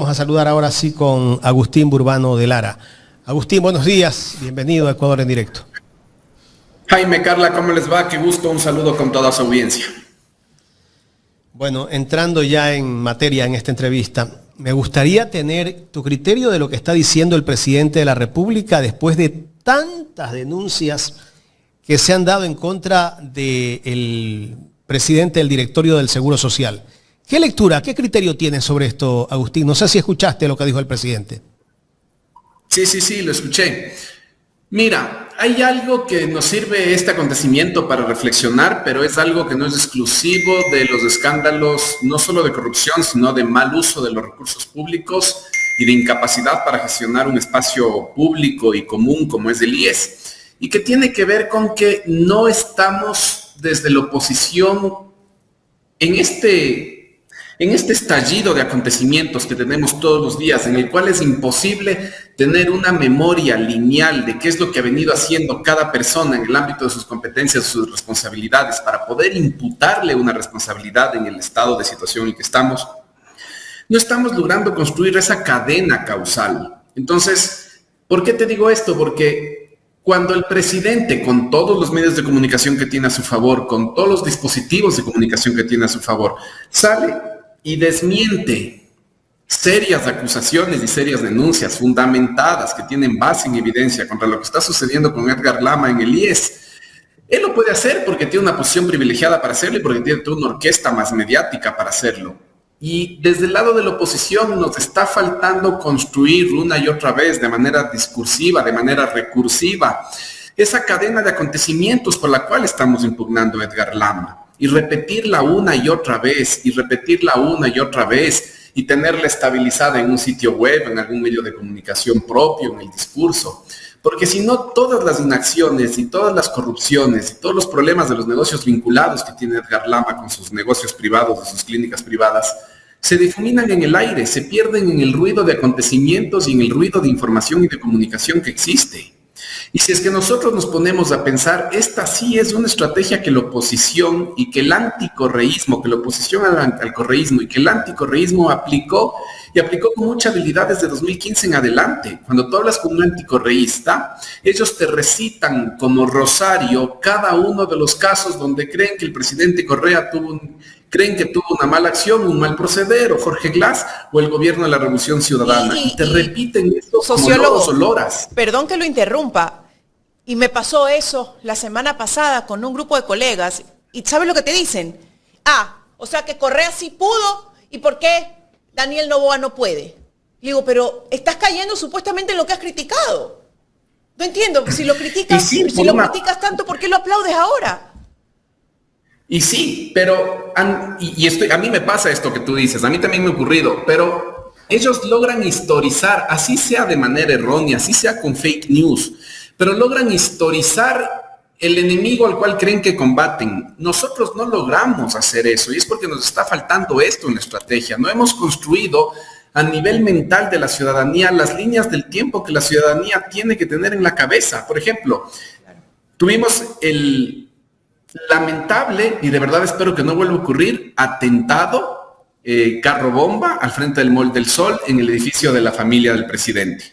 Vamos a saludar ahora sí con Agustín Burbano de Lara. Agustín, buenos días. Bienvenido a Ecuador en Directo. Jaime, Carla, ¿cómo les va? Qué gusto, un saludo con toda su audiencia. Bueno, entrando ya en materia en esta entrevista, me gustaría tener tu criterio de lo que está diciendo el presidente de la República después de tantas denuncias que se han dado en contra del presidente del directorio del Seguro Social. ¿Qué lectura, qué criterio tienes sobre esto, Agustín? No sé si escuchaste lo que dijo el presidente. Sí, lo escuché. Mira, hay algo que nos sirve este acontecimiento para reflexionar, pero es algo que no es exclusivo de los escándalos, no solo de corrupción, sino de mal uso de los recursos públicos y de incapacidad para gestionar un espacio público y común como es el IES, y que tiene que ver con que no estamos desde la oposición en este estallido de acontecimientos que tenemos todos los días, en el cual es imposible tener una memoria lineal de qué es lo que ha venido haciendo cada persona en el ámbito de sus competencias, sus responsabilidades, para poder imputarle una responsabilidad en el estado de situación en el que estamos, no estamos logrando construir esa cadena causal. Entonces, ¿por qué te digo esto? Porque cuando el presidente, con todos los medios de comunicación que tiene a su favor, con todos los dispositivos de comunicación que tiene a su favor, sale y desmiente serias acusaciones y serias denuncias fundamentadas que tienen base en evidencia contra lo que está sucediendo con Edgar Lama en el IES, él lo puede hacer porque tiene una posición privilegiada para hacerlo y porque tiene toda una orquesta más mediática para hacerlo. Y desde el lado de la oposición nos está faltando construir una y otra vez de manera discursiva, de manera recursiva, esa cadena de acontecimientos por la cual estamos impugnando a Edgar Lama. Y repetirla una y otra vez, y repetirla una y otra vez, y tenerla estabilizada en un sitio web, en algún medio de comunicación propio, en el discurso. Porque si no, todas las inacciones y todas las corrupciones y todos los problemas de los negocios vinculados que tiene Edgar Lama con sus negocios privados, de sus clínicas privadas, se difuminan en el aire, se pierden en el ruido de acontecimientos y en el ruido de información y de comunicación que existe. Y si es que nosotros nos ponemos a pensar, esta sí es una estrategia que la oposición y que el anticorreísmo, que la oposición al correísmo y que el anticorreísmo aplicó con mucha habilidad desde 2015 en adelante. Cuando tú hablas con un anticorreísta, ellos te recitan como rosario cada uno de los casos donde creen que el presidente Correa creen que tuvo una mala acción, un mal proceder, o Jorge Glass, o el gobierno de la Revolución Ciudadana. Y te repiten esto como loros o loras. Perdón que lo interrumpa, y me pasó eso la semana pasada con un grupo de colegas, y ¿sabes lo que te dicen? O sea que Correa sí pudo, ¿y por qué Daniel Noboa no puede? Digo, pero estás cayendo supuestamente en lo que has criticado. No entiendo, si lo criticas, criticas tanto, ¿por qué lo aplaudes ahora? Y sí, pero a mí me pasa esto que tú dices, a mí también me ha ocurrido, pero ellos logran historizar, así sea de manera errónea, así sea con fake news, pero logran historizar el enemigo al cual creen que combaten. Nosotros no logramos hacer eso y es porque nos está faltando esto en la estrategia. No hemos construido a nivel mental de la ciudadanía las líneas del tiempo que la ciudadanía tiene que tener en la cabeza. Por ejemplo, tuvimos el lamentable, y de verdad espero que no vuelva a ocurrir, atentado, carro bomba al frente del Mall del Sol en el edificio de la familia del presidente.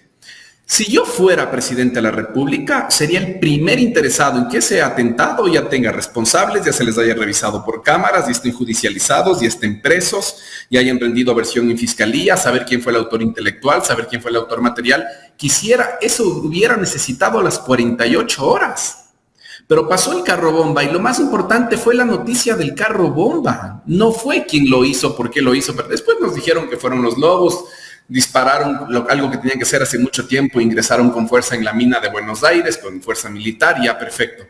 Si yo fuera presidente de la República, sería el primer interesado en que ese atentado ya tenga responsables, ya se les haya revisado por cámaras, ya estén judicializados, ya estén presos, ya hayan rendido versión en fiscalía, saber quién fue el autor intelectual, saber quién fue el autor material. Eso hubiera necesitado las 48 horas. Pero pasó el carro bomba y lo más importante fue la noticia del carro bomba. No fue quien lo hizo, por qué lo hizo, pero después nos dijeron que fueron los lobos, dispararon algo que tenían que hacer hace mucho tiempo, ingresaron con fuerza en la mina de Buenos Aires, con fuerza militar, ya perfecto.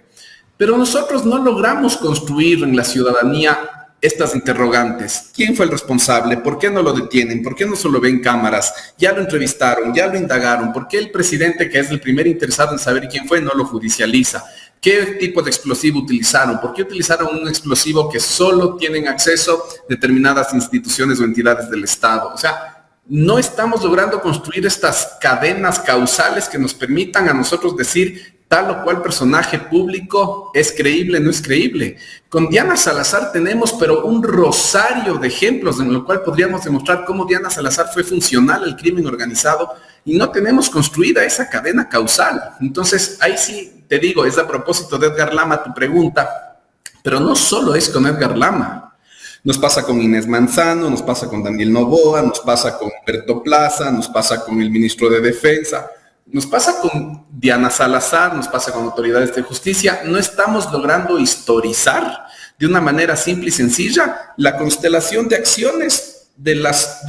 Pero nosotros no logramos construir en la ciudadanía estas interrogantes. ¿Quién fue el responsable? ¿Por qué no lo detienen? ¿Por qué no se lo ven cámaras? Ya lo entrevistaron, ya lo indagaron. ¿Por qué el presidente, que es el primer interesado en saber quién fue, no lo judicializa? ¿Qué tipo de explosivo utilizaron? ¿Por qué utilizaron un explosivo que solo tienen acceso determinadas instituciones o entidades del Estado? O sea, no estamos logrando construir estas cadenas causales que nos permitan a nosotros decir tal o cual personaje público es creíble, no es creíble. Con Diana Salazar tenemos, pero un rosario de ejemplos en lo cual podríamos demostrar cómo Diana Salazar fue funcional al crimen organizado y no tenemos construida esa cadena causal. Entonces, ahí sí te digo, es a propósito de Edgar Lama tu pregunta, pero no solo es con Edgar Lama. Nos pasa con Inés Manzano, nos pasa con Daniel Noboa, nos pasa con Humberto Plaza, nos pasa con el ministro de Defensa, nos pasa con Diana Salazar, nos pasa con autoridades de justicia. No estamos logrando historizar de una manera simple y sencilla la constelación de acciones de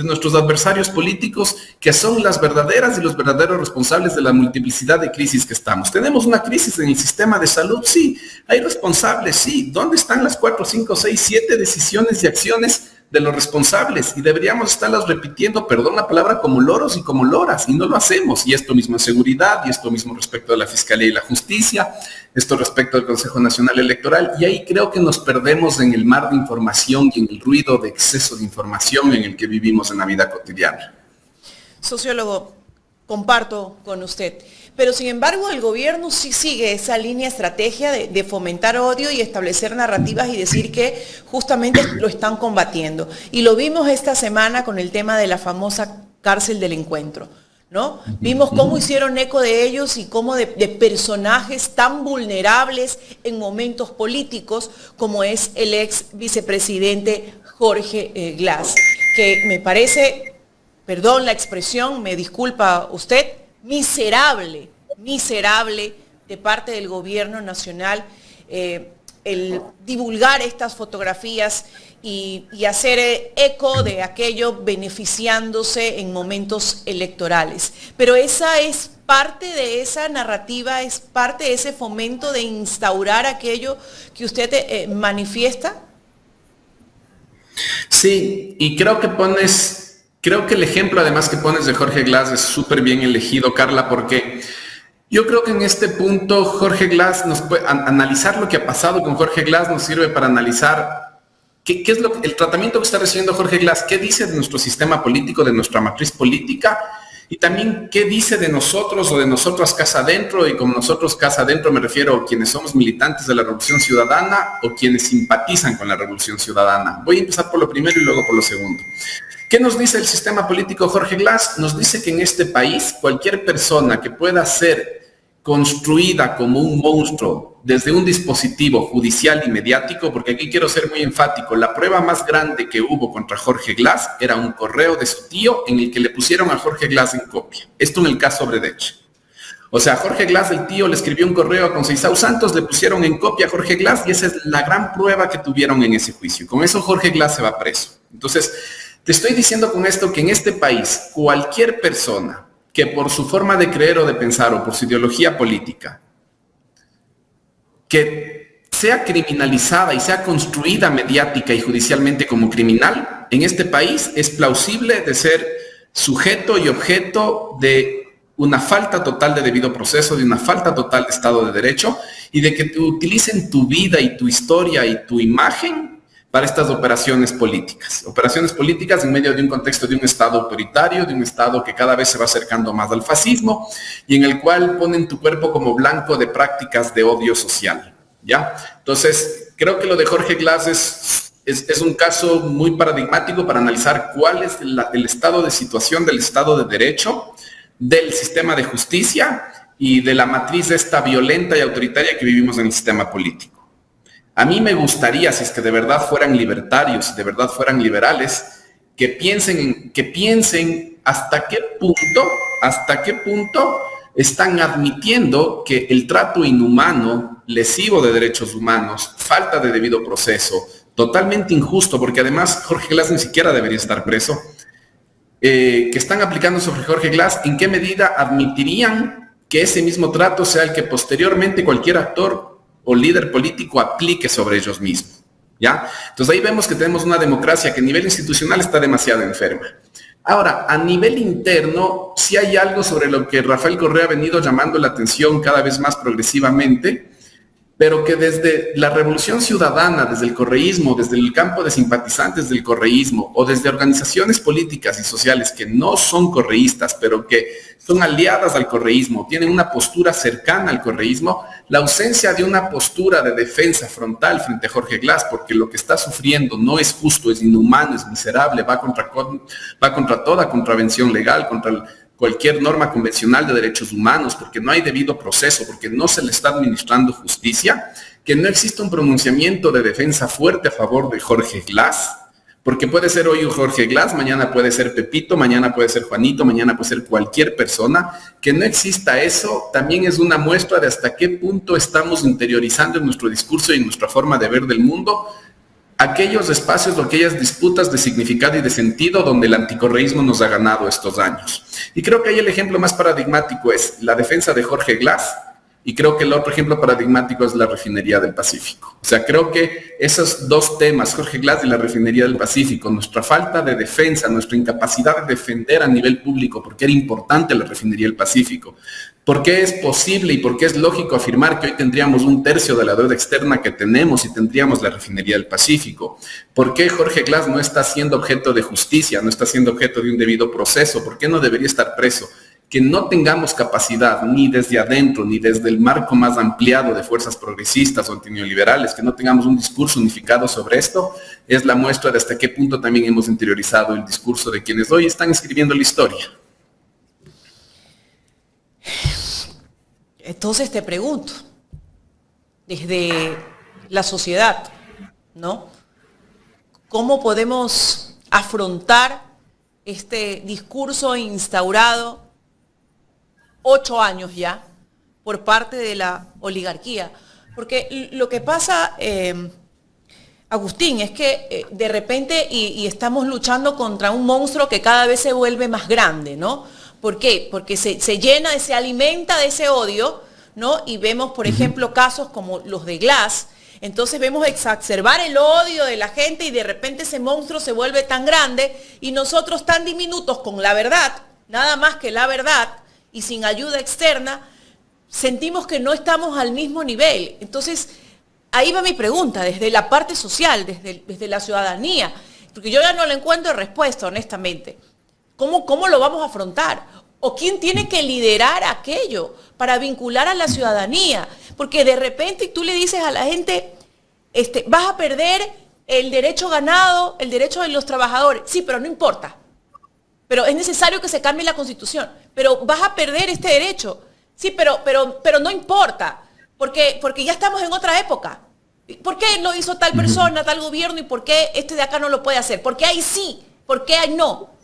nuestros adversarios políticos, que son las verdaderas y los verdaderos responsables de la multiplicidad de crisis que estamos. Tenemos una crisis en el sistema de salud, sí. Hay responsables, sí. ¿Dónde están las 4, 5, 6, 7 decisiones y acciones de los responsables? Y deberíamos estarlas repitiendo, perdón la palabra, como loros y como loras, y no lo hacemos. Y esto mismo en seguridad, y esto mismo respecto de la Fiscalía y la Justicia, esto respecto al Consejo Nacional Electoral, y ahí creo que nos perdemos en el mar de información y en el ruido de exceso de información en el que vivimos en la vida cotidiana. Sociólogo, comparto con usted. Pero sin embargo el gobierno sí sigue esa línea estrategia de fomentar odio y establecer narrativas y decir que justamente lo están combatiendo. Y lo vimos esta semana con el tema de la famosa cárcel del encuentro, ¿no? Vimos cómo hicieron eco de ellos y cómo de personajes tan vulnerables en momentos políticos como es el ex vicepresidente Jorge Glass, que me parece, perdón la expresión, me disculpa usted, miserable de parte del gobierno nacional el divulgar estas fotografías y hacer eco de aquello beneficiándose en momentos electorales. Pero esa es parte de esa narrativa, es parte de ese fomento de instaurar aquello que usted manifiesta. Sí, y creo que el ejemplo además que pones de Jorge Glass es súper bien elegido, Carla, porque yo creo que en este punto Jorge Glass analizar lo que ha pasado con Jorge Glass nos sirve para analizar qué es el tratamiento que está recibiendo Jorge Glass, qué dice de nuestro sistema político, de nuestra matriz política, y también qué dice de nosotros o de nosotras casa adentro, y con nosotros casa adentro me refiero a quienes somos militantes de la Revolución Ciudadana o quienes simpatizan con la Revolución Ciudadana. Voy a empezar por lo primero y luego por lo segundo. ¿Qué nos dice el sistema político Jorge Glass? Nos dice que en este país cualquier persona que pueda ser construida como un monstruo desde un dispositivo judicial y mediático, porque aquí quiero ser muy enfático, la prueba más grande que hubo contra Jorge Glass era un correo de su tío en el que le pusieron a Jorge Glass en copia. Esto en el caso Bredeche. O sea, Jorge Glass, el tío, le escribió un correo a Conceição Santos, le pusieron en copia a Jorge Glass y esa es la gran prueba que tuvieron en ese juicio. Con eso Jorge Glass se va preso. Entonces, te estoy diciendo con esto que en este país cualquier persona que por su forma de creer o de pensar o por su ideología política, que sea criminalizada y sea construida mediática y judicialmente como criminal, en este país es plausible de ser sujeto y objeto de una falta total de debido proceso, de una falta total de Estado de Derecho y de que te utilicen tu vida y tu historia y tu imagen para estas operaciones políticas en medio de un contexto de un Estado autoritario, de un Estado que cada vez se va acercando más al fascismo y en el cual ponen tu cuerpo como blanco de prácticas de odio social, ¿ya? Entonces, creo que lo de Jorge Glass es un caso muy paradigmático para analizar cuál es el estado de situación del Estado de Derecho, del sistema de justicia y de la matriz esta violenta y autoritaria que vivimos en el sistema político. A mí me gustaría, si es que de verdad fueran libertarios, de verdad fueran liberales, que piensen hasta qué punto están admitiendo que el trato inhumano, lesivo de derechos humanos, falta de debido proceso, totalmente injusto, porque además Jorge Glass ni siquiera debería estar preso, que están aplicando sobre Jorge Glass, ¿en qué medida admitirían que ese mismo trato sea el que posteriormente cualquier actor o líder político aplique sobre ellos mismos? ¿Ya? Entonces ahí vemos que tenemos una democracia que a nivel institucional está demasiado enferma. Ahora, a nivel interno, sí hay algo sobre lo que Rafael Correa ha venido llamando la atención cada vez más progresivamente, pero que desde la revolución ciudadana, desde el correísmo, desde el campo de simpatizantes del correísmo o desde organizaciones políticas y sociales que no son correístas, pero que son aliadas al correísmo, tienen una postura cercana al correísmo, la ausencia de una postura de defensa frontal frente a Jorge Glass, porque lo que está sufriendo no es justo, es inhumano, es miserable, va contra toda contravención legal, contra cualquier norma convencional de derechos humanos, porque no hay debido proceso, porque no se le está administrando justicia, que no existe un pronunciamiento de defensa fuerte a favor de Jorge Glass, porque puede ser hoy Jorge Glass, mañana puede ser Pepito, mañana puede ser Juanito, mañana puede ser cualquier persona. Que no exista eso también es una muestra de hasta qué punto estamos interiorizando en nuestro discurso y en nuestra forma de ver del mundo aquellos espacios o aquellas disputas de significado y de sentido donde el anticorreísmo nos ha ganado estos años. Y creo que ahí el ejemplo más paradigmático es la defensa de Jorge Glass, y creo que el otro ejemplo paradigmático es la refinería del Pacífico. O sea, creo que esos dos temas, Jorge Glass y la refinería del Pacífico, nuestra falta de defensa, nuestra incapacidad de defender a nivel público, porque era importante la refinería del Pacífico, por qué es posible y por qué es lógico afirmar que hoy tendríamos 1/3 de la deuda externa que tenemos y tendríamos la refinería del Pacífico, por qué Jorge Glass no está siendo objeto de justicia, no está siendo objeto de un debido proceso, por qué no debería estar preso. Que no tengamos capacidad ni desde adentro ni desde el marco más ampliado de fuerzas progresistas o antineoliberales, que no tengamos un discurso unificado sobre esto, es la muestra de hasta qué punto también hemos interiorizado el discurso de quienes hoy están escribiendo la historia. Entonces te pregunto, desde la sociedad, ¿no? ¿Cómo podemos afrontar este discurso instaurado 8 años ya por parte de la oligarquía? Porque lo que pasa, Agustín, es que de repente y estamos luchando contra un monstruo que cada vez se vuelve más grande, ¿no? ¿Por qué? Porque se llena, se alimenta de ese odio, ¿no? Y vemos, por ejemplo, casos como los de Glass. Entonces vemos exacerbar el odio de la gente y de repente ese monstruo se vuelve tan grande y nosotros tan diminutos con la verdad, nada más que la verdad, y sin ayuda externa, sentimos que no estamos al mismo nivel. Entonces, ahí va mi pregunta, desde la parte social, desde la ciudadanía, porque yo ya no le encuentro respuesta, honestamente. ¿Cómo lo vamos a afrontar? ¿O quién tiene que liderar aquello para vincular a la ciudadanía? Porque de repente tú le dices a la gente, vas a perder el derecho ganado, el derecho de los trabajadores. Sí, pero no importa. Pero es necesario que se cambie la Constitución. Pero vas a perder este derecho. Sí, pero no importa, porque ya estamos en otra época. ¿Por qué lo hizo tal persona, tal gobierno, y por qué este de acá no lo puede hacer? ¿Por qué ahí sí? ¿Por qué ahí no?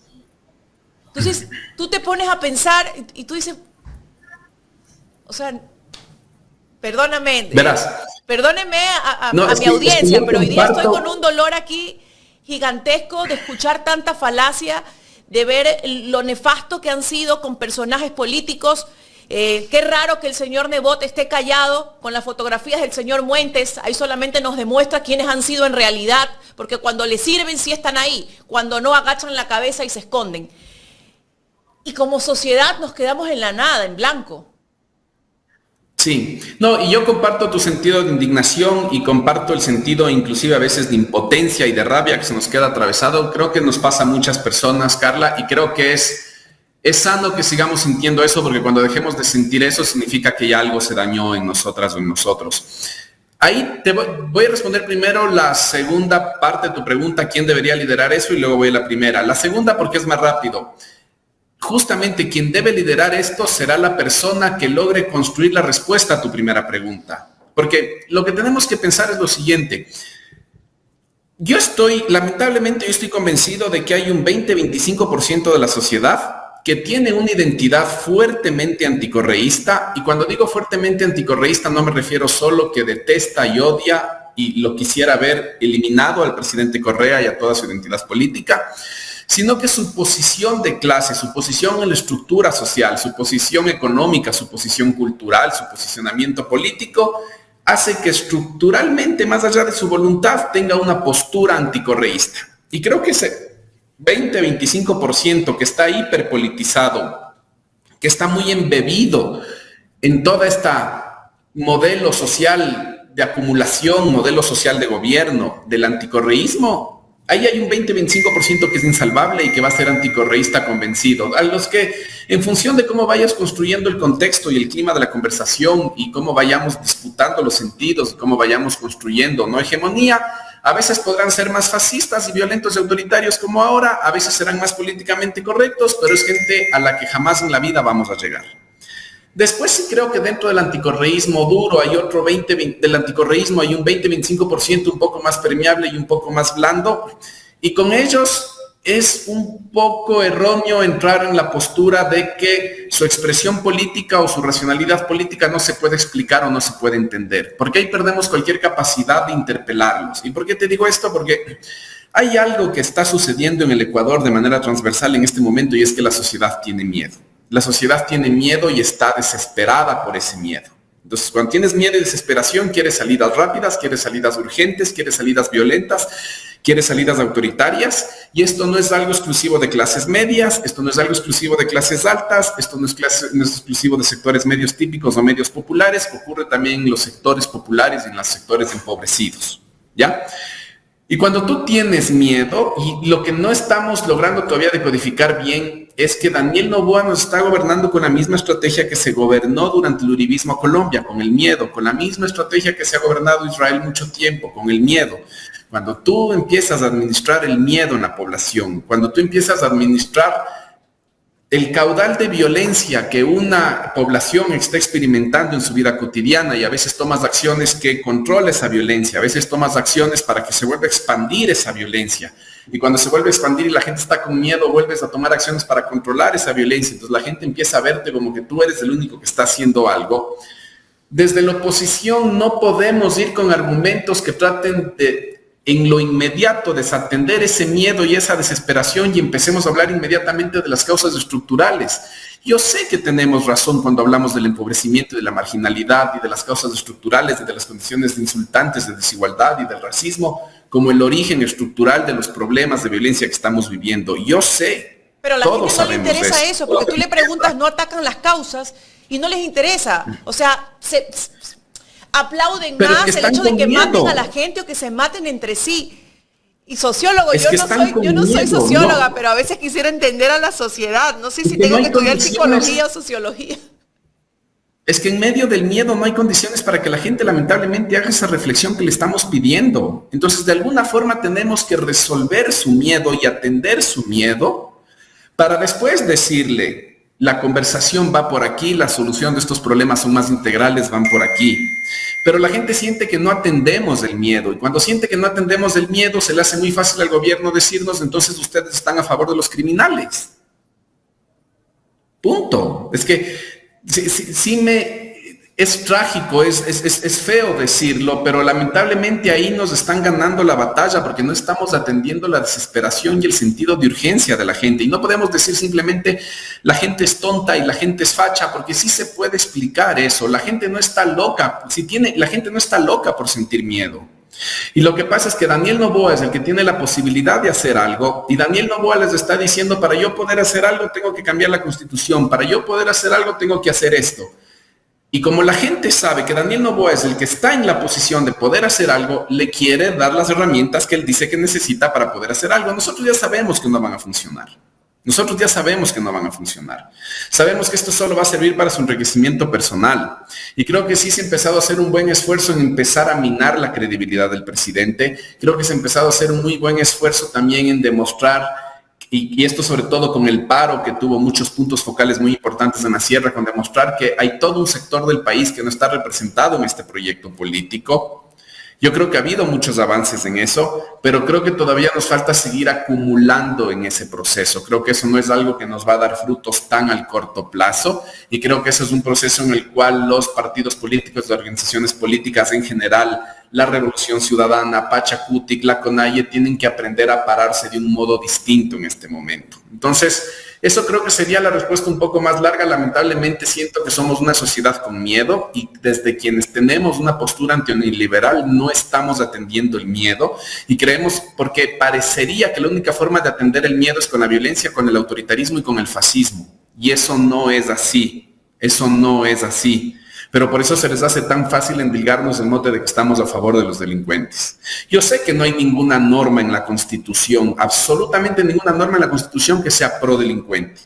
Entonces, tú te pones a pensar y tú dices, o sea, perdóname, perdóneme a mi audiencia, pero hoy día estoy con un dolor aquí gigantesco de escuchar tanta falacia, de ver lo nefasto que han sido con personajes políticos. Qué raro que el señor Nebot esté callado con las fotografías del señor Muentes. Ahí solamente nos demuestra quiénes han sido en realidad, porque cuando les sirven sí están ahí, cuando no agachan la cabeza y se esconden. Y como sociedad nos quedamos en la nada, en blanco. Sí, no, y yo comparto tu sentido de indignación y comparto el sentido inclusive a veces de impotencia y de rabia que se nos queda atravesado. Creo que nos pasa a muchas personas, Carla, y creo que es sano que sigamos sintiendo eso, porque cuando dejemos de sentir eso significa que ya algo se dañó en nosotras o en nosotros. Ahí te voy a responder primero la segunda parte de tu pregunta, ¿quién debería liderar eso? Y luego voy a la primera. La segunda porque es más rápido. Justamente quien debe liderar esto será la persona que logre construir la respuesta a tu primera pregunta. Porque lo que tenemos que pensar es lo siguiente. Lamentablemente yo estoy convencido de que hay un 20-25% de la sociedad que tiene una identidad fuertemente anticorreísta, y cuando digo fuertemente anticorreísta no me refiero solo que detesta y odia y lo quisiera ver eliminado al presidente Correa y a toda su identidad política, sino que su posición de clase, su posición en la estructura social, su posición económica, su posición cultural, su posicionamiento político, hace que estructuralmente, más allá de su voluntad, tenga una postura anticorreísta. Y creo que ese 20-25% que está hiperpolitizado, que está muy embebido en toda esta modelo social de acumulación, modelo social de gobierno, del anticorreísmo, ahí hay un 20-25% que es insalvable y que va a ser anticorreísta convencido. A los que, en función de cómo vayas construyendo el contexto y el clima de la conversación y cómo vayamos disputando los sentidos y cómo vayamos construyendo no hegemonía, a veces podrán ser más fascistas y violentos y autoritarios como ahora, a veces serán más políticamente correctos, pero es gente a la que jamás en la vida vamos a llegar. Después sí creo que dentro del anticorreísmo duro hay otro del anticorreísmo hay un 20-25% un poco más permeable y un poco más blando, y con ellos es un poco erróneo entrar en la postura de que su expresión política o su racionalidad política no se puede explicar o no se puede entender, porque ahí perdemos cualquier capacidad de interpelarlos. ¿Y por qué te digo esto? Porque hay algo que está sucediendo en el Ecuador de manera transversal en este momento, y es que la sociedad tiene miedo. La sociedad tiene miedo y está desesperada por ese miedo. Entonces, cuando tienes miedo y desesperación, quieres salidas rápidas, quieres salidas urgentes, quieres salidas violentas, quieres salidas autoritarias, y esto no es algo exclusivo de clases medias, esto no es algo exclusivo de clases altas, esto no es exclusivo de sectores medios típicos o medios populares, ocurre también en los sectores populares y en los sectores empobrecidos, ¿ya? Y cuando tú tienes miedo, y lo que no estamos logrando todavía decodificar bien, es que Daniel Noboa nos está gobernando con la misma estrategia que se gobernó durante el uribismo a Colombia, con el miedo, con la misma estrategia que se ha gobernado Israel mucho tiempo, con el miedo. Cuando tú empiezas a administrar el miedo en la población, cuando tú empiezas a administrar el caudal de violencia que una población está experimentando en su vida cotidiana, y a veces tomas acciones que controla esa violencia, a veces tomas acciones para que se vuelva a expandir esa violencia. Y cuando se vuelve a expandir y la gente está con miedo, vuelves a tomar acciones para controlar esa violencia. Entonces la gente empieza a verte como que tú eres el único que está haciendo algo. Desde la oposición no podemos ir con argumentos que traten de, en lo inmediato, desatender ese miedo y esa desesperación, y empecemos a hablar inmediatamente de las causas estructurales. Yo sé que tenemos razón cuando hablamos del empobrecimiento y de la marginalidad y de las causas estructurales y de las condiciones insultantes de desigualdad y del racismo como el origen estructural de los problemas de violencia que estamos viviendo. Yo sé. Pero a la gente no le interesa eso, porque tú le preguntas, no atacan las causas y no les interesa. O sea, aplauden más el hecho de que maten a la gente o que se maten entre sí. Y sociólogo, yo no soy socióloga, pero a veces quisiera entender a la sociedad. No sé si tengo que estudiar psicología o sociología. Es que en medio del miedo no hay condiciones para que la gente lamentablemente haga esa reflexión que le estamos pidiendo. Entonces, de alguna forma tenemos que resolver su miedo y atender su miedo para después decirle, la conversación va por aquí, la solución de estos problemas son más integrales, van por aquí. Pero la gente siente que no atendemos el miedo, y cuando siente que no atendemos el miedo, se le hace muy fácil al gobierno decirnos, entonces ustedes están a favor de los criminales. Punto. Es que es trágico, es feo decirlo, pero lamentablemente ahí nos están ganando la batalla porque no estamos atendiendo la desesperación y el sentido de urgencia de la gente. Y no podemos decir simplemente la gente es tonta y la gente es facha, porque sí se puede explicar eso. La gente no está loca, la gente no está loca por sentir miedo. Y lo que pasa es que Daniel Noboa es el que tiene la posibilidad de hacer algo, y Daniel Noboa les está diciendo, para yo poder hacer algo tengo que cambiar la Constitución, para yo poder hacer algo tengo que hacer esto. Y como la gente sabe que Daniel Noboa es el que está en la posición de poder hacer algo, le quiere dar las herramientas que él dice que necesita para poder hacer algo. Nosotros ya sabemos que no van a funcionar. Nosotros ya sabemos que no van a funcionar. Sabemos que esto solo va a servir para su enriquecimiento personal. Y creo que sí se ha empezado a hacer un buen esfuerzo en empezar a minar la credibilidad del presidente. Creo que se ha empezado a hacer un muy buen esfuerzo también en demostrar, y esto sobre todo con el paro, que tuvo muchos puntos focales muy importantes en la sierra, con demostrar que hay todo un sector del país que no está representado en este proyecto político. Yo creo que ha habido muchos avances en eso, pero creo que todavía nos falta seguir acumulando en ese proceso. Creo que eso no es algo que nos va a dar frutos tan al corto plazo, y creo que eso es un proceso en el cual los partidos políticos, las organizaciones políticas en general, la Revolución Ciudadana, Pachacutic, la CONAIE, tienen que aprender a pararse de un modo distinto en este momento. Entonces, eso creo que sería la respuesta un poco más larga. Lamentablemente siento que somos una sociedad con miedo, y desde quienes tenemos una postura antineoliberal no estamos atendiendo el miedo, y creemos, porque parecería que la única forma de atender el miedo es con la violencia, con el autoritarismo y con el fascismo. Y eso no es así. Eso no es así. pero por eso se les hace tan fácil endilgarnos el mote de que estamos a favor de los delincuentes. Yo sé que no hay ninguna norma en la Constitución, absolutamente ninguna norma en la Constitución que sea pro delincuente.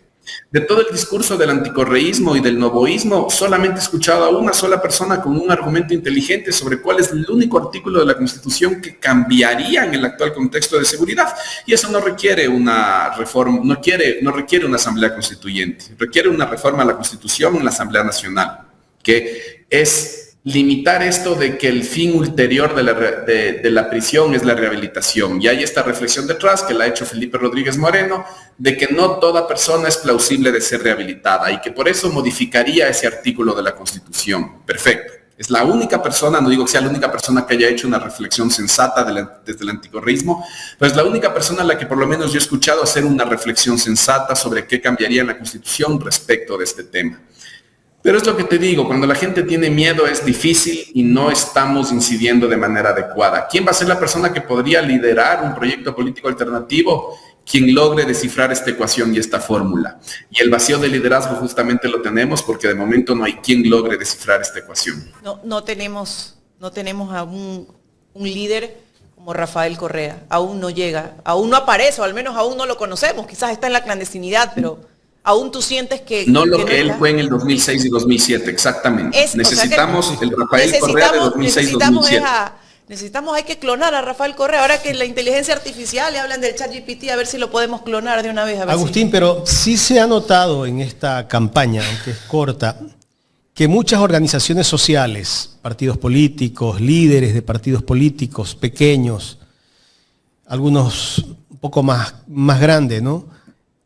De todo el discurso del anticorreísmo y del novoísmo, solamente he escuchado a una sola persona con un argumento inteligente sobre cuál es el único artículo de la Constitución que cambiaría en el actual contexto de seguridad. Y eso no requiere una reforma, no requiere una asamblea constituyente, requiere una reforma a la Constitución en la Asamblea Nacional, que es limitar esto de que el fin ulterior de la prisión es la rehabilitación. Y hay esta reflexión detrás que la ha hecho Felipe Rodríguez Moreno, de que no toda persona es plausible de ser rehabilitada y que por eso modificaría ese artículo de la Constitución. Perfecto. Es la única persona, no digo que sea la única persona que haya hecho una reflexión sensata desde el anticorreísmo, pero es la única persona a la que por lo menos yo he escuchado hacer una reflexión sensata sobre qué cambiaría en la Constitución respecto de este tema. Pero es lo que te digo, cuando la gente tiene miedo es difícil y no estamos incidiendo de manera adecuada. ¿Quién va a ser la persona que podría liderar un proyecto político alternativo? Quien logre descifrar esta ecuación y esta fórmula. Y el vacío de liderazgo justamente lo tenemos porque de momento no hay quien logre descifrar esta ecuación. No tenemos a un líder como Rafael Correa. Aún no llega, aún no aparece, o al menos aún no lo conocemos. Quizás está en la clandestinidad, pero aún tú sientes que... No lo que él fue en el 2006 y 2007, exactamente. Necesitamos el Rafael Correa de 2006 y 2007. Hay que clonar a Rafael Correa. Ahora que la inteligencia artificial le hablan del ChatGPT, a ver si lo podemos clonar de una vez. Agustín, pero sí se ha notado en esta campaña, aunque es corta, que muchas organizaciones sociales, partidos políticos, líderes de partidos políticos, pequeños, algunos un poco más grandes, ¿no?,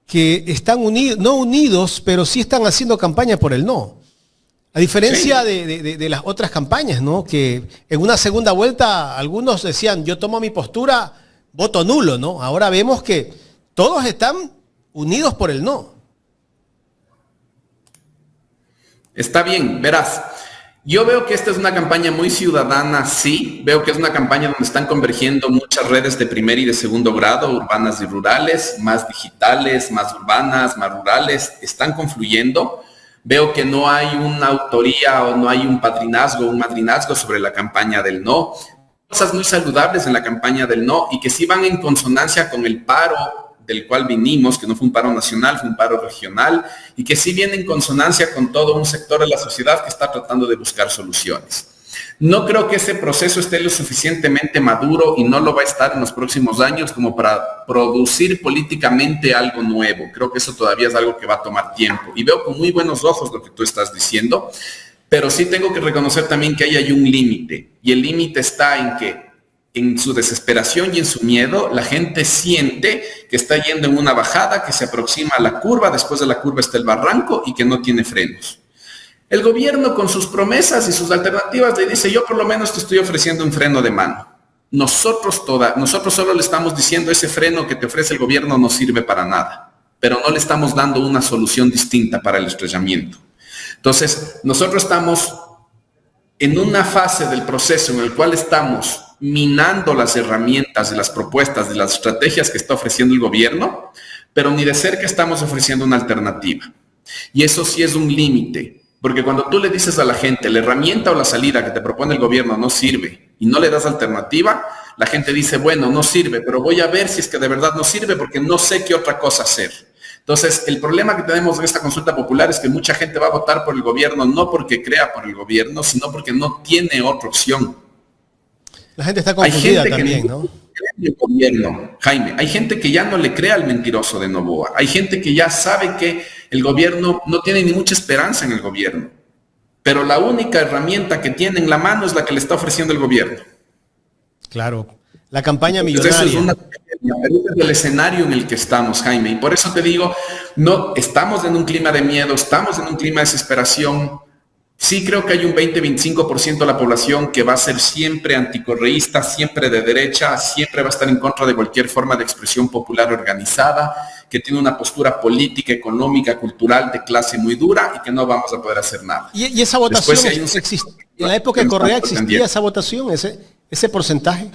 que están unidos, no unidos, pero sí están haciendo campaña por el no. A diferencia de las otras campañas, ¿no?, que en una segunda vuelta algunos decían, yo tomo mi postura, voto nulo, ¿no? Ahora vemos que todos están unidos por el no. Está bien, verás. Yo veo que esta es una campaña muy ciudadana, sí. Veo que es una campaña donde están convergiendo muchas redes de primer y de segundo grado, urbanas y rurales, más digitales, más urbanas, más rurales, están confluyendo. Veo que no hay una autoría o no hay un madrinazgo sobre la campaña del no. Cosas muy saludables en la campaña del no y que sí van en consonancia con el paro del cual vinimos, que no fue un paro nacional, fue un paro regional, y que sí viene en consonancia con todo un sector de la sociedad que está tratando de buscar soluciones. No creo que ese proceso esté lo suficientemente maduro y no lo va a estar en los próximos años como para producir políticamente algo nuevo. Creo que eso todavía es algo que va a tomar tiempo. Y veo con muy buenos ojos lo que tú estás diciendo, pero sí tengo que reconocer también que ahí hay un límite. Y el límite está en que en su desesperación y en su miedo, la gente siente que está yendo en una bajada, que se aproxima a la curva, después de la curva está el barranco y que no tiene frenos. El gobierno con sus promesas y sus alternativas le dice, yo por lo menos te estoy ofreciendo un freno de mano. Nosotros solo le estamos diciendo, ese freno que te ofrece el gobierno no sirve para nada, pero no le estamos dando una solución distinta para el estrellamiento. Entonces, nosotros estamos en una fase del proceso en el cual estamos minando las herramientas de las propuestas, de las estrategias que está ofreciendo el gobierno, pero ni de cerca estamos ofreciendo una alternativa. Y eso sí es un límite, porque cuando tú le dices a la gente, la herramienta o la salida que te propone el gobierno no sirve y no le das alternativa, la gente dice, bueno, no sirve, pero voy a ver si es que de verdad no sirve porque no sé qué otra cosa hacer. Entonces, el problema que tenemos en esta consulta popular es que mucha gente va a votar por el gobierno no porque crea por el gobierno, sino porque no tiene otra opción. La gente está confundida también, ¿no? El gobierno, Jaime, hay gente que ya no le cree al mentiroso de Noboa. Hay gente que ya sabe que el gobierno no tiene ni mucha esperanza en el gobierno. Pero la única herramienta que tiene en la mano es la que le está ofreciendo el gobierno. Claro, la campaña millonaria. Eso es el escenario en el que estamos, Jaime. Y por eso te digo, no estamos en un clima de miedo, estamos en un clima de desesperación. Sí creo que hay un 20-25% de la población que va a ser siempre anticorreísta, siempre de derecha, siempre va a estar en contra de cualquier forma de expresión popular organizada, que tiene una postura política, económica, cultural de clase muy dura y que no vamos a poder hacer nada. ¿Y esa votación en la época de Correa existía esa votación, ese porcentaje?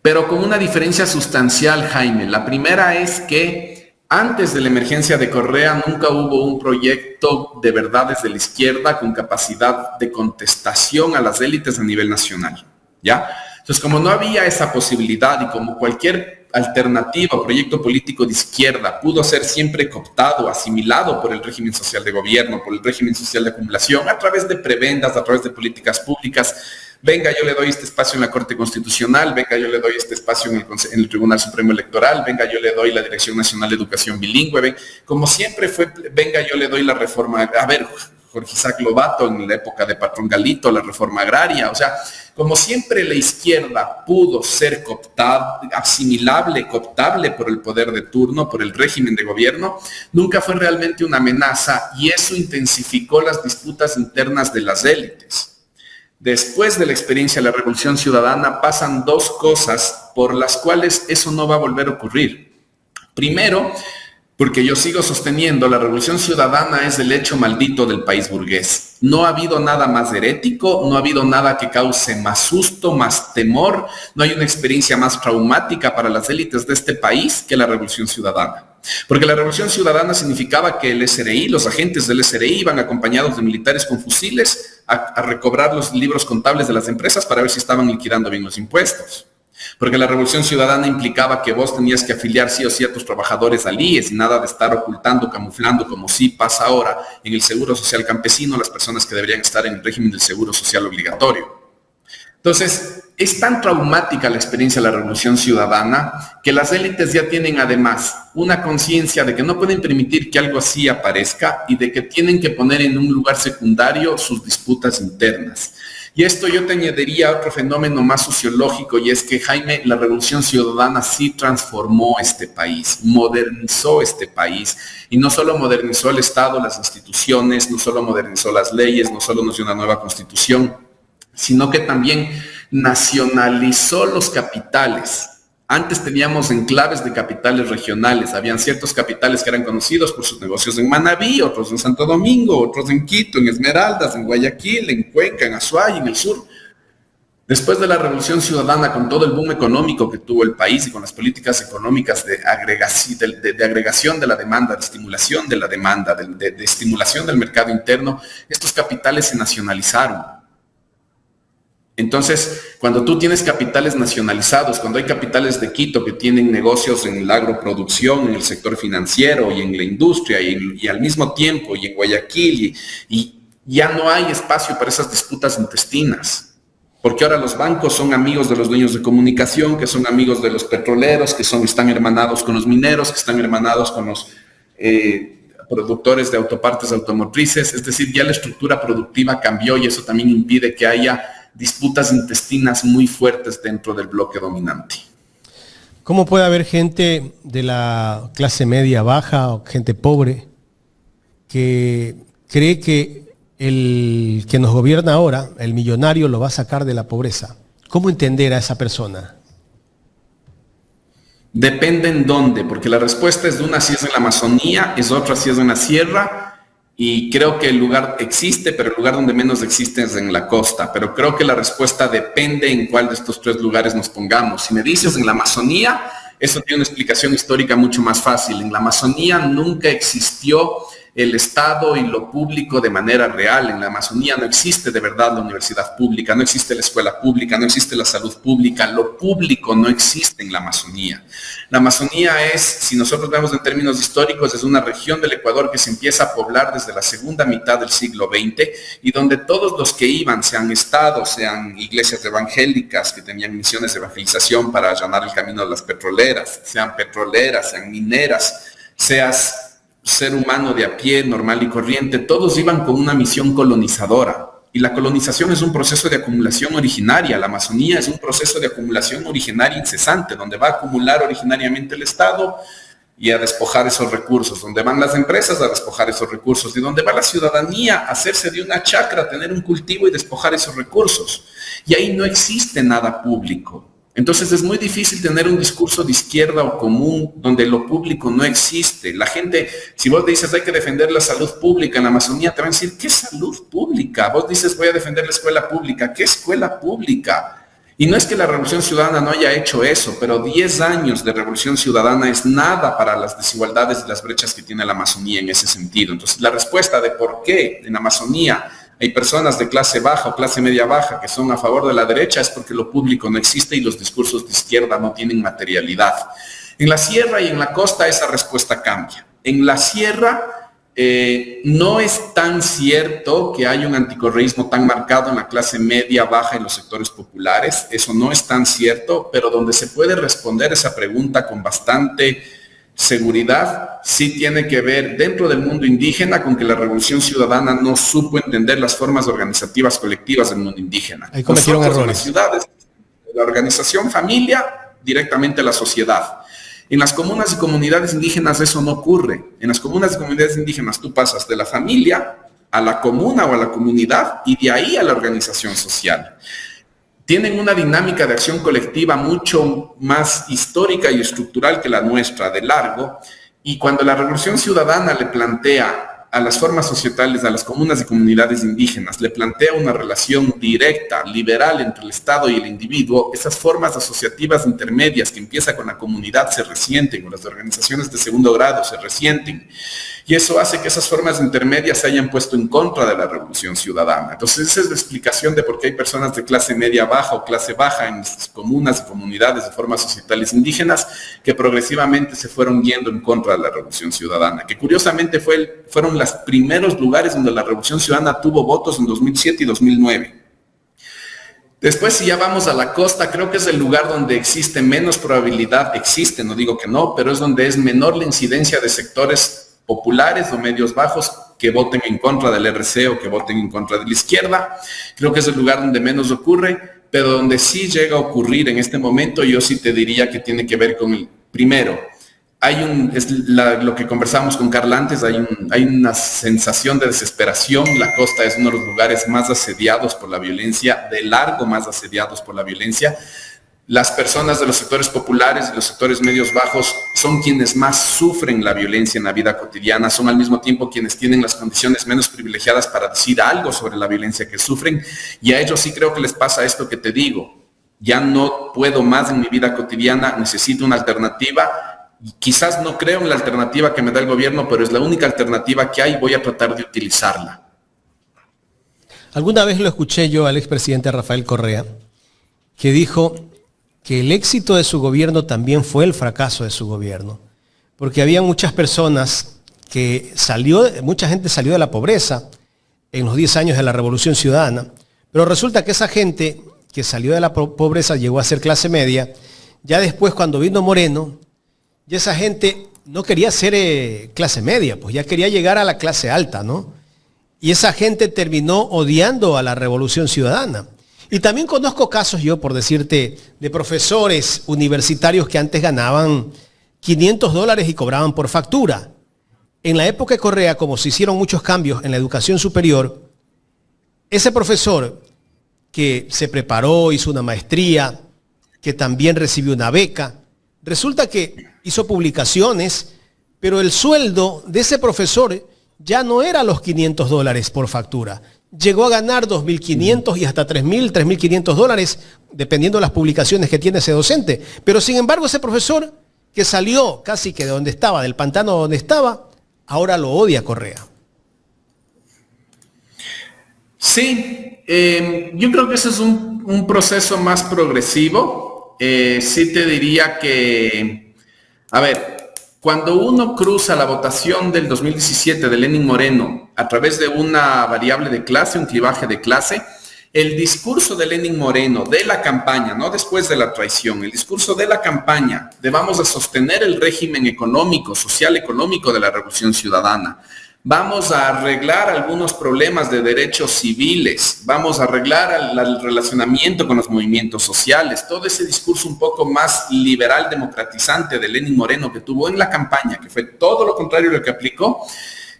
Pero con una diferencia sustancial, Jaime. La primera es que Antes de la emergencia de Correa nunca hubo un proyecto de verdad desde la izquierda con capacidad de contestación a las élites a nivel nacional, ¿ya? Entonces, como no había esa posibilidad y como cualquier alternativa o proyecto político de izquierda pudo ser siempre cooptado, asimilado por el régimen social de gobierno, por el régimen social de acumulación, a través de prebendas, a través de políticas públicas, venga, yo le doy este espacio en la Corte Constitucional, venga, yo le doy este espacio en el Tribunal Supremo Electoral, venga, yo le doy la Dirección Nacional de Educación Bilingüe, como siempre fue, venga, yo le doy la reforma, a ver, Jorge Isaac Lobato en la época de Patrón Galito, la reforma agraria, o sea, como siempre la izquierda pudo ser asimilable, cooptable por el poder de turno, por el régimen de gobierno, nunca fue realmente una amenaza y eso intensificó las disputas internas de las élites. Después de la experiencia de la Revolución Ciudadana pasan dos cosas por las cuales eso no va a volver a ocurrir. Primero, porque yo sigo sosteniendo, la Revolución Ciudadana es el hecho maldito del país burgués. No ha habido nada más herético, no ha habido nada que cause más susto, más temor, no hay una experiencia más traumática para las élites de este país que la Revolución Ciudadana. Porque la Revolución Ciudadana significaba que el SRI, los agentes del SRI iban acompañados de militares con fusiles a recobrar los libros contables de las empresas para ver si estaban liquidando bien los impuestos. Porque la Revolución Ciudadana implicaba que vos tenías que afiliar sí o sí a tus trabajadores al IES y nada de estar ocultando, camuflando, como sí pasa ahora en el Seguro Social Campesino, las personas que deberían estar en el régimen del Seguro Social obligatorio. Entonces, es tan traumática la experiencia de la Revolución Ciudadana que las élites ya tienen además una conciencia de que no pueden permitir que algo así aparezca y de que tienen que poner en un lugar secundario sus disputas internas. Y esto yo te añadiría a otro fenómeno más sociológico y es que, Jaime, la Revolución Ciudadana sí transformó este país, modernizó este país y no solo modernizó el Estado, las instituciones, no solo modernizó las leyes, no solo nos dio una nueva constitución, sino que también nacionalizó los capitales. Antes teníamos enclaves de capitales regionales, habían ciertos capitales que eran conocidos por sus negocios en Manabí, otros en Santo Domingo, otros en Quito, en Esmeraldas, en Guayaquil, en Cuenca, en Azuay, en el sur. Después de la Revolución Ciudadana, con todo el boom económico que tuvo el país y con las políticas económicas de agregación de la demanda, de estimulación de la demanda, de estimulación del mercado interno, estos capitales se nacionalizaron. Entonces, cuando tú tienes capitales nacionalizados, cuando hay capitales de Quito que tienen negocios en la agroproducción, en el sector financiero y en la industria y al mismo tiempo y en Guayaquil y ya no hay espacio para esas disputas intestinas, porque ahora los bancos son amigos de los dueños de comunicación, que son amigos de los petroleros, que están hermanados con los mineros, que están hermanados con los productores de autopartes automotrices, es decir, ya la estructura productiva cambió y eso también impide que haya disputas intestinas muy fuertes dentro del bloque dominante. ¿Cómo puede haber gente de la clase media baja o gente pobre que cree que el que nos gobierna ahora, el millonario, lo va a sacar de la pobreza? ¿Cómo entender a esa persona? Depende en dónde, porque la respuesta es de una si es en la Amazonía, es otra si es en la sierra, y creo que el lugar existe, pero el lugar donde menos existe es en la costa. Pero creo que la respuesta depende en cuál de estos tres lugares nos pongamos. Si me dices en la Amazonía, eso tiene una explicación histórica mucho más fácil. En la Amazonía nunca existió el Estado y lo público de manera real. En la Amazonía no existe de verdad la universidad pública, no existe la escuela pública, no existe la salud pública. Lo público no existe en la Amazonía. La Amazonía es, si nosotros vemos en términos históricos, es una región del Ecuador que se empieza a poblar desde la segunda mitad del siglo XX y donde todos los que iban, sean estados, sean iglesias evangélicas que tenían misiones de evangelización para allanar el camino de las petroleras, sean mineras, seas ser humano de a pie, normal y corriente, todos iban con una misión colonizadora. Y la colonización es un proceso de acumulación originaria. La Amazonía es un proceso de acumulación originaria incesante, donde va a acumular originariamente el Estado y a despojar esos recursos, donde van las empresas a despojar esos recursos y donde va la ciudadanía a hacerse de una chacra, tener un cultivo y despojar esos recursos. Y ahí no existe nada público. Entonces es muy difícil tener un discurso de izquierda o común donde lo público no existe. La gente, si vos dices hay que defender la salud pública en la Amazonía, te van a decir, ¿qué salud pública? Vos dices voy a defender la escuela pública, ¿qué escuela pública? Y no es que la Revolución Ciudadana no haya hecho eso, pero 10 años de Revolución Ciudadana es nada para las desigualdades y las brechas que tiene la Amazonía en ese sentido. Entonces, la respuesta de por qué en Amazonía hay personas de clase baja o clase media baja que son a favor de la derecha es porque lo público no existe y los discursos de izquierda no tienen materialidad. En la sierra y en la costa esa respuesta cambia. En la sierra no es tan cierto que hay un anticorreísmo tan marcado en la clase media, baja y en los sectores populares. Eso no es tan cierto, pero donde se puede responder esa pregunta con bastante seguridad, sí tiene que ver dentro del mundo indígena con que la Revolución Ciudadana no supo entender las formas organizativas colectivas del mundo indígena. Ahí cometieron errores. En las ciudades, la organización familia, directamente la sociedad. En las comunas y comunidades indígenas eso no ocurre. En las comunas y comunidades indígenas tú pasas de la familia a la comuna o a la comunidad y de ahí a la organización social. Tienen una dinámica de acción colectiva mucho más histórica y estructural que la nuestra, de largo, y cuando la Revolución Ciudadana le plantea a las formas societales, a las comunas y comunidades indígenas, le plantea una relación directa, liberal entre el Estado y el individuo, esas formas asociativas intermedias que empieza con la comunidad se resienten, o las organizaciones de segundo grado se resienten, y eso hace que esas formas intermedias se hayan puesto en contra de la Revolución Ciudadana. Entonces esa es la explicación de por qué hay personas de clase media baja o clase baja en las comunas y comunidades de formas societales indígenas que progresivamente se fueron yendo en contra de la Revolución Ciudadana, que curiosamente fueron los primeros lugares donde la Revolución Ciudadana tuvo votos en 2007 y 2009. Después, si ya vamos a la costa, creo que es el lugar donde existe menos probabilidad, existe, no digo que no, pero es donde es menor la incidencia de sectores populares o medios bajos que voten en contra del RC o que voten en contra de la izquierda. Creo que es el lugar donde menos ocurre, pero donde sí llega a ocurrir en este momento, yo sí te diría que tiene que ver con el primero. Lo que conversamos con Carla antes, hay una sensación de desesperación. La costa es uno de los lugares más asediados por la violencia, de largo más asediados por la violencia. Las personas de los sectores populares y los sectores medios bajos son quienes más sufren la violencia en la vida cotidiana, son al mismo tiempo quienes tienen las condiciones menos privilegiadas para decir algo sobre la violencia que sufren, y a ellos sí creo que les pasa esto que te digo: ya no puedo más en mi vida cotidiana, necesito una alternativa. Quizás no creo en la alternativa que me da el gobierno, pero es la única alternativa que hay, voy a tratar de utilizarla. Alguna vez lo escuché yo al expresidente Rafael Correa, que dijo que el éxito de su gobierno también fue el fracaso de su gobierno, porque había muchas personas mucha gente salió de la pobreza en los 10 años de la Revolución Ciudadana, pero resulta que esa gente que salió de la pobreza llegó a ser clase media. Ya después, cuando vino Moreno, y esa gente no quería ser clase media, pues ya quería llegar a la clase alta, ¿no? Y esa gente terminó odiando a la Revolución Ciudadana. Y también conozco casos, yo por decirte, de profesores universitarios que antes ganaban $500 y cobraban por factura. En la época de Correa, como se hicieron muchos cambios en la educación superior, ese profesor que se preparó, hizo una maestría, que también recibió una beca, resulta que hizo publicaciones, pero el sueldo de ese profesor ya no era los $500 por factura. Llegó a ganar $2.500 y hasta $3.500, dependiendo de las publicaciones que tiene ese docente. Pero sin embargo, ese profesor que salió casi que de donde estaba, del pantano donde estaba, ahora lo odia Correa. Sí, yo creo que ese es un proceso más progresivo. Sí te diría que, a ver, cuando uno cruza la votación del 2017 de Lenín Moreno a través de una variable de clase, un clivaje de clase, el discurso de Lenín Moreno de la campaña, no después de la traición, el discurso de la campaña de vamos a sostener el régimen económico, social económico de la Revolución Ciudadana, vamos a arreglar algunos problemas de derechos civiles, vamos a arreglar el relacionamiento con los movimientos sociales, todo ese discurso un poco más liberal, democratizante de Lenín Moreno que tuvo en la campaña, que fue todo lo contrario a lo que aplicó,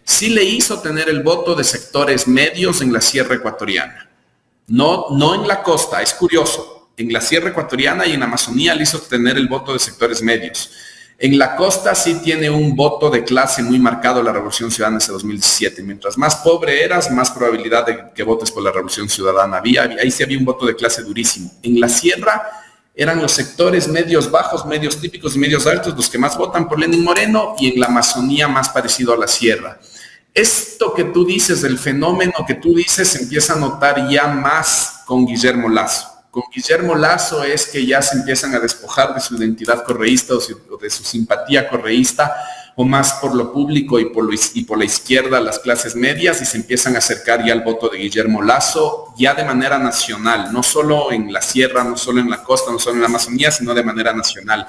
sí le hizo tener el voto de sectores medios en la sierra ecuatoriana. No en la costa, es curioso, en la sierra ecuatoriana y en Amazonía le hizo tener el voto de sectores medios. En la costa sí tiene un voto de clase muy marcado la Revolución Ciudadana ese 2017. Mientras más pobre eras, más probabilidad de que votes por la Revolución Ciudadana había. Ahí sí había un voto de clase durísimo. En la sierra eran los sectores medios bajos, medios típicos y medios altos los que más votan por Lenín Moreno, y en la Amazonía más parecido a la sierra. Esto que tú dices, el fenómeno que tú dices, se empieza a notar ya más con Guillermo Lasso. Con Guillermo Lasso es que ya se empiezan a despojar de su identidad correísta o de su simpatía correísta, o más por lo público y por la izquierda, las clases medias, y se empiezan a acercar ya al voto de Guillermo Lasso, ya de manera nacional, no solo en la sierra, no solo en la costa, no solo en la Amazonía, sino de manera nacional.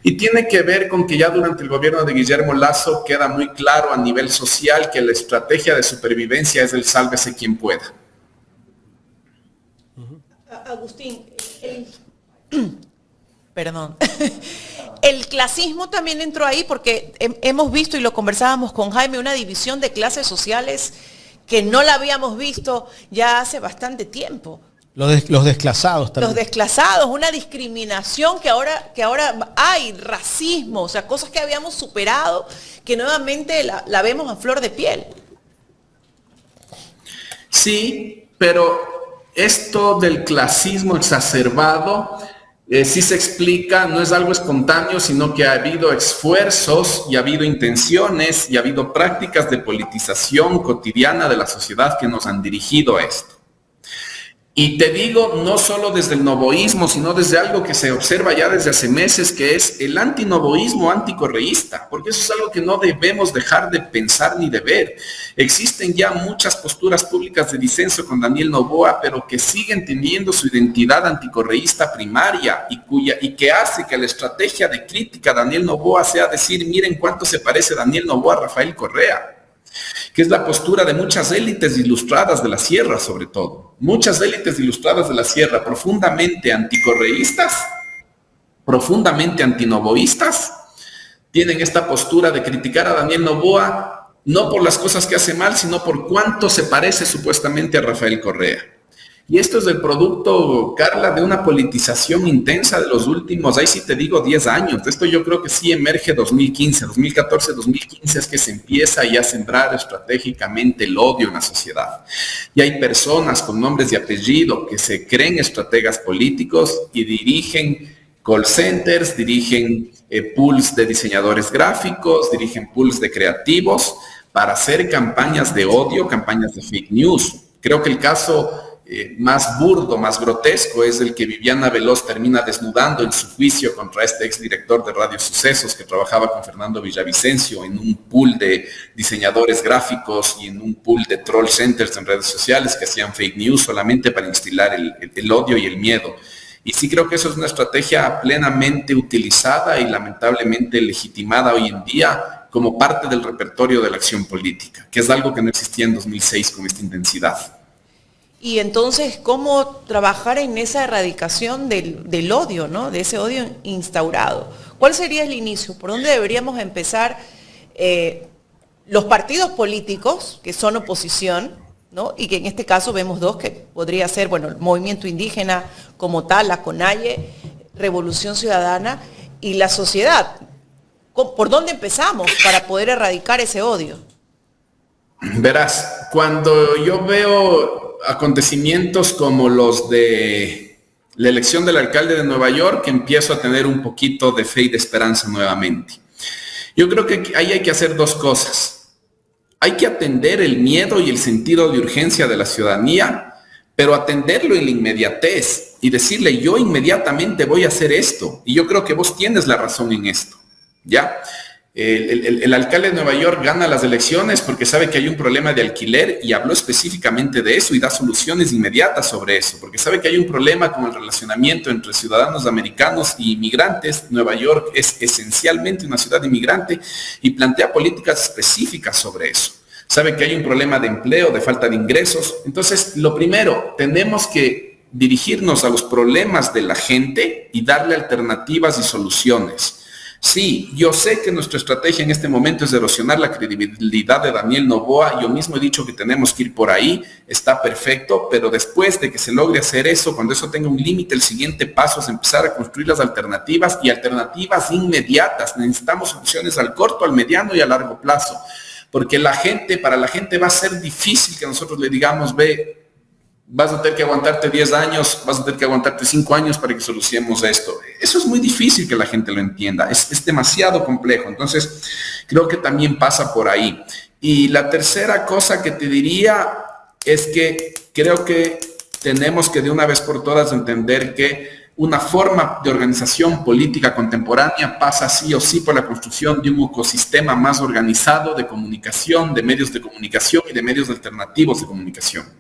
Y tiene que ver con que ya durante el gobierno de Guillermo Lasso queda muy claro a nivel social que la estrategia de supervivencia es el sálvese quien pueda. Agustín, perdón. El clasismo también entró ahí porque hemos visto, y lo conversábamos con Jaime, una división de clases sociales que no la habíamos visto ya hace bastante tiempo. Los desclasados también. Los desclasados, una discriminación que ahora hay, racismo, o sea, cosas que habíamos superado, que nuevamente la vemos a flor de piel. Sí, pero esto del clasismo exacerbado sí se explica, no es algo espontáneo, sino que ha habido esfuerzos y ha habido intenciones y ha habido prácticas de politización cotidiana de la sociedad que nos han dirigido a esto. Y te digo, no solo desde el novoísmo, sino desde algo que se observa ya desde hace meses, que es el antinovoísmo anticorreísta, porque eso es algo que no debemos dejar de pensar ni de ver. Existen ya muchas posturas públicas de disenso con Daniel Noboa, pero que siguen teniendo su identidad anticorreísta primaria y que hace que la estrategia de crítica a Daniel Noboa sea decir, miren cuánto se parece Daniel Noboa a Rafael Correa, que es la postura de muchas élites ilustradas de la sierra, sobre todo. Muchas élites ilustradas de la sierra, profundamente anticorreístas, profundamente antinovoístas, tienen esta postura de criticar a Daniel Noboa, no por las cosas que hace mal, sino por cuánto se parece supuestamente a Rafael Correa. Y esto es el producto, Carla, de una politización intensa de los últimos, ahí sí te digo, 10 años. De esto yo creo que sí emerge 2015, 2014, 2015 es que se empieza ya a sembrar estratégicamente el odio en la sociedad. Y hay personas con nombres y apellido que se creen estrategas políticos y dirigen call centers, dirigen pools de diseñadores gráficos, dirigen pools de creativos para hacer campañas de odio, campañas de fake news. Creo que el caso más burdo, más grotesco es el que Viviana Veloz termina desnudando en su juicio contra este exdirector de Radio Sucesos que trabajaba con Fernando Villavicencio en un pool de diseñadores gráficos y en un pool de troll centers en redes sociales que hacían fake news solamente para instilar el odio y el miedo. Y sí creo que eso es una estrategia plenamente utilizada y lamentablemente legitimada hoy en día como parte del repertorio de la acción política, que es algo que no existía en 2006 con esta intensidad. Y entonces, ¿cómo trabajar en esa erradicación del odio, ¿no? De ese odio instaurado? ¿Cuál sería el inicio? ¿Por dónde deberíamos empezar los partidos políticos que son oposición, ¿no? Y que en este caso vemos dos, que podría ser, bueno, el movimiento indígena como tal, la CONAIE, Revolución Ciudadana y la sociedad? ¿Por dónde empezamos para poder erradicar ese odio? Verás, cuando yo veo acontecimientos como los de la elección del alcalde de Nueva York, empiezo a tener un poquito de fe y de esperanza nuevamente. Yo creo que ahí hay que hacer dos cosas. Hay que atender el miedo y el sentido de urgencia de la ciudadanía, pero atenderlo en la inmediatez y decirle, yo inmediatamente voy a hacer esto. Y yo creo que vos tienes la razón en esto, ¿ya? El alcalde de Nueva York gana las elecciones porque sabe que hay un problema de alquiler y habló específicamente de eso y da soluciones inmediatas sobre eso, porque sabe que hay un problema con el relacionamiento entre ciudadanos americanos y inmigrantes. Nueva York es esencialmente una ciudad inmigrante y plantea políticas específicas sobre eso. Sabe que hay un problema de empleo, de falta de ingresos. Entonces, lo primero, tenemos que dirigirnos a los problemas de la gente y darle alternativas y soluciones. Sí, yo sé que nuestra estrategia en este momento es erosionar la credibilidad de Daniel Noboa. Yo mismo he dicho que tenemos que ir por ahí, está perfecto, pero después de que se logre hacer eso, cuando eso tenga un límite, el siguiente paso es empezar a construir las alternativas y alternativas inmediatas. Necesitamos soluciones al corto, al mediano y a largo plazo, porque para la gente va a ser difícil que nosotros le digamos, ve, vas a tener que aguantarte 10 años, vas a tener que aguantarte 5 años para que solucionemos esto. Eso es muy difícil que la gente lo entienda, es demasiado complejo. Entonces, creo que también pasa por ahí. Y la tercera cosa que te diría es que creo que tenemos que de una vez por todas entender que una forma de organización política contemporánea pasa sí o sí por la construcción de un ecosistema más organizado de comunicación, de medios de comunicación y de medios alternativos de comunicación.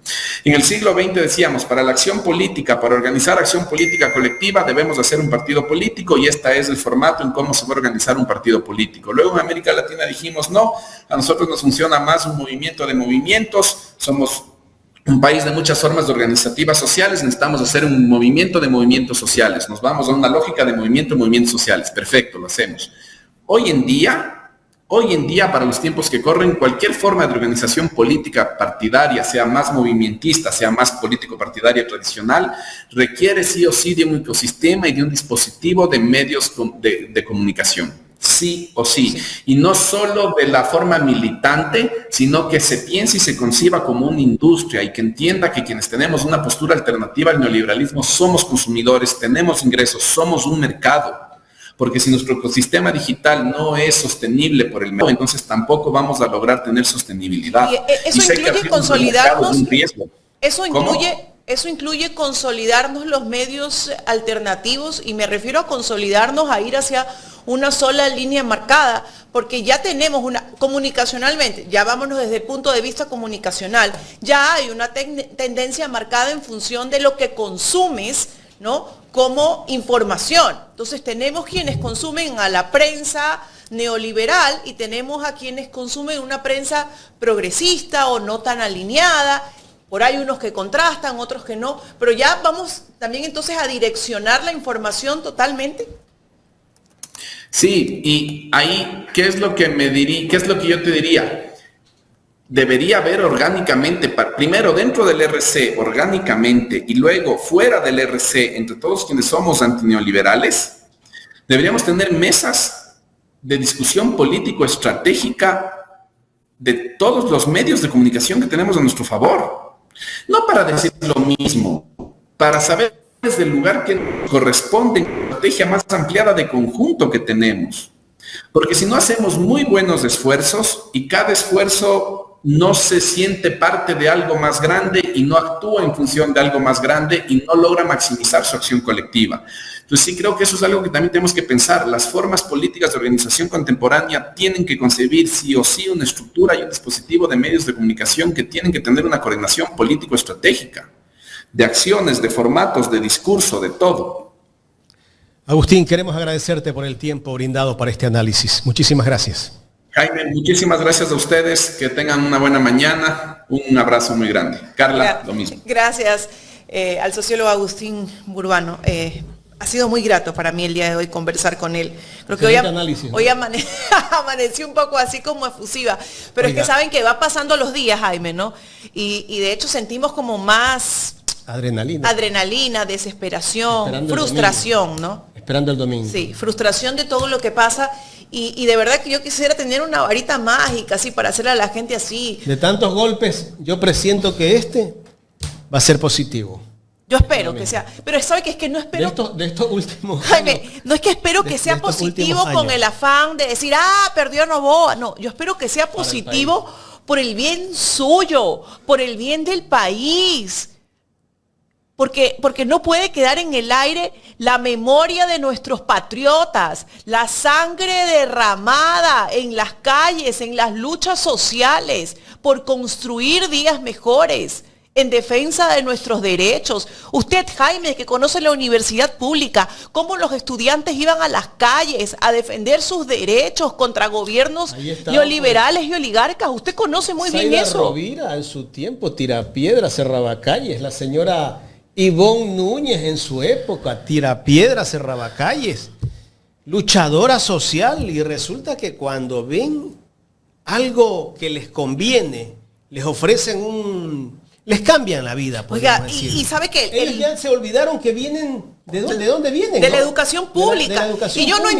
En el siglo XX decíamos, para la acción política, para organizar acción política colectiva, debemos hacer un partido político y este es el formato en cómo se va a organizar un partido político. Luego en América Latina dijimos, no, a nosotros nos funciona más un movimiento de movimientos, somos un país de muchas formas de organizativas sociales, necesitamos hacer un movimiento de movimientos sociales. Nos vamos a una lógica de movimientos sociales. Perfecto, lo hacemos. Hoy en día, para los tiempos que corren, cualquier forma de organización política partidaria, sea más movimentista, sea más político-partidaria tradicional, requiere sí o sí de un ecosistema y de un dispositivo de medios de comunicación. Sí o sí. Y no solo de la forma militante, sino que se piense y se conciba como una industria y que entienda que quienes tenemos una postura alternativa al neoliberalismo somos consumidores, tenemos ingresos, somos un mercado. Porque si nuestro ecosistema digital no es sostenible por el mercado, entonces tampoco vamos a lograr tener sostenibilidad. Y eso incluye consolidarnos. Eso incluye consolidarnos los medios alternativos y me refiero a consolidarnos, a ir hacia una sola línea marcada, porque ya tenemos comunicacionalmente, ya vámonos desde el punto de vista comunicacional, ya hay una tendencia marcada en función de lo que consumes, ¿no? Como información. Entonces tenemos quienes consumen a la prensa neoliberal y tenemos a quienes consumen una prensa progresista o no tan alineada. Por ahí unos que contrastan, otros que no, pero ya vamos también entonces a direccionar la información totalmente. Sí, y ahí, ¿qué es lo que yo te diría? Debería haber orgánicamente, primero dentro del RC, orgánicamente, y luego fuera del RC, entre todos quienes somos antineoliberales, deberíamos tener mesas de discusión político-estratégica de todos los medios de comunicación que tenemos a nuestro favor. No para decir lo mismo, para saber desde el lugar que corresponde en la estrategia más ampliada de conjunto que tenemos. Porque si no hacemos muy buenos esfuerzos y cada esfuerzo no se siente parte de algo más grande y no actúa en función de algo más grande y no logra maximizar su acción colectiva. Entonces sí creo que eso es algo que también tenemos que pensar. Las formas políticas de organización contemporánea tienen que concebir sí o sí una estructura y un dispositivo de medios de comunicación que tienen que tener una coordinación político-estratégica, de acciones, de formatos, de discurso, de todo. Agustín, queremos agradecerte por el tiempo brindado para este análisis. Muchísimas gracias. Jaime, muchísimas gracias a ustedes. Que tengan una buena mañana. Un abrazo muy grande. Carla, lo mismo. Gracias al sociólogo Agustín Burbano. Ha sido muy grato para mí el día de hoy conversar con él. Creo que hoy amanecí un poco así como efusiva, pero Oiga. Es que saben que va pasando los días, Jaime, ¿no? Y de hecho sentimos como más adrenalina, desesperación, frustración, ¿no? Esperando el domingo. Sí, frustración de todo lo que pasa. Y de verdad que yo quisiera tener una varita mágica así para hacerle a la gente así. De tantos golpes, yo presiento que este va a ser positivo. Yo espero que sea, pero sabe que es que no espero. De estos últimos Jaime, años, no es que espero que sea positivo con el afán de decir, perdió Noboa. No, yo espero que sea positivo por el bien suyo, por el bien del país. Porque no puede quedar en el aire la memoria de nuestros patriotas, la sangre derramada en las calles, en las luchas sociales, por construir días mejores, en defensa de nuestros derechos. Usted, Jaime, que conoce la universidad pública, cómo los estudiantes iban a las calles a defender sus derechos contra gobiernos neoliberales y oligarcas. Usted conoce muy bien eso. Rovira en su tiempo, tirapiedra, cerraba calles. La señora Ivonne Núñez en su época, tirapiedra, cerraba calles. luchadora social, y resulta que cuando ven algo que les conviene, les ofrecen les cambian la vida. Oiga, y sabe que ellos ya se olvidaron que vienen, ¿de dónde vienen? De ¿no? la educación pública. De la educación y yo pública.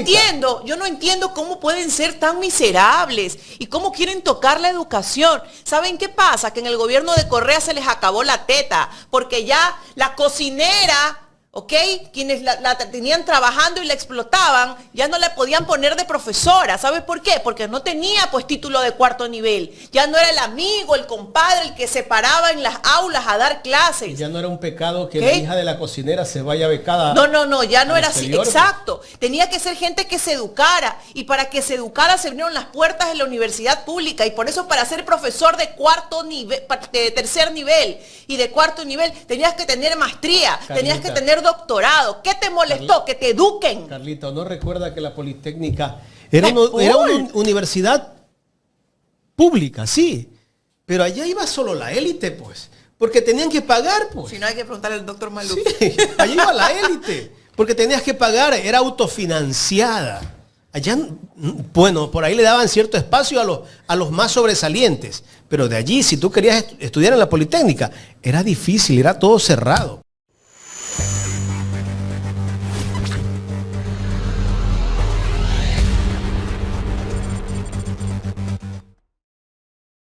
no entiendo cómo pueden ser tan miserables y cómo quieren tocar la educación. ¿Saben qué pasa? Que en el gobierno de Correa se les acabó la teta, porque ya la cocinera, ¿ok? Quienes la tenían trabajando y la explotaban, ya no le podían poner de profesora. ¿Sabes por qué? Porque no tenía pues título de cuarto nivel. Ya no era el amigo, el compadre, el que se paraba en las aulas a dar clases. Y ya no era un pecado que ¿Ok? la hija de la cocinera se vaya becada. No, ya no al era así. exterior. Exacto. Tenía que ser gente que se educara. Y para que se educara se abrieron las puertas de la universidad pública. Y por eso para ser profesor de cuarto nivel, de tercer nivel y de cuarto nivel, tenías que tener maestría, Carlita, tenías que tener doctorado. ¿Qué te molestó? Que te eduquen. Carlita, ¿no recuerda que la Politécnica era una universidad pública? Sí, pero allá iba solo la élite, pues, porque tenían que pagar, pues. Si no, hay que preguntarle al doctor Malú. Sí, allá iba la élite, porque tenías que pagar, era autofinanciada. Allá, bueno, por ahí le daban cierto espacio a los más sobresalientes, pero de allí, si tú querías estudiar en la Politécnica, era difícil, era todo cerrado.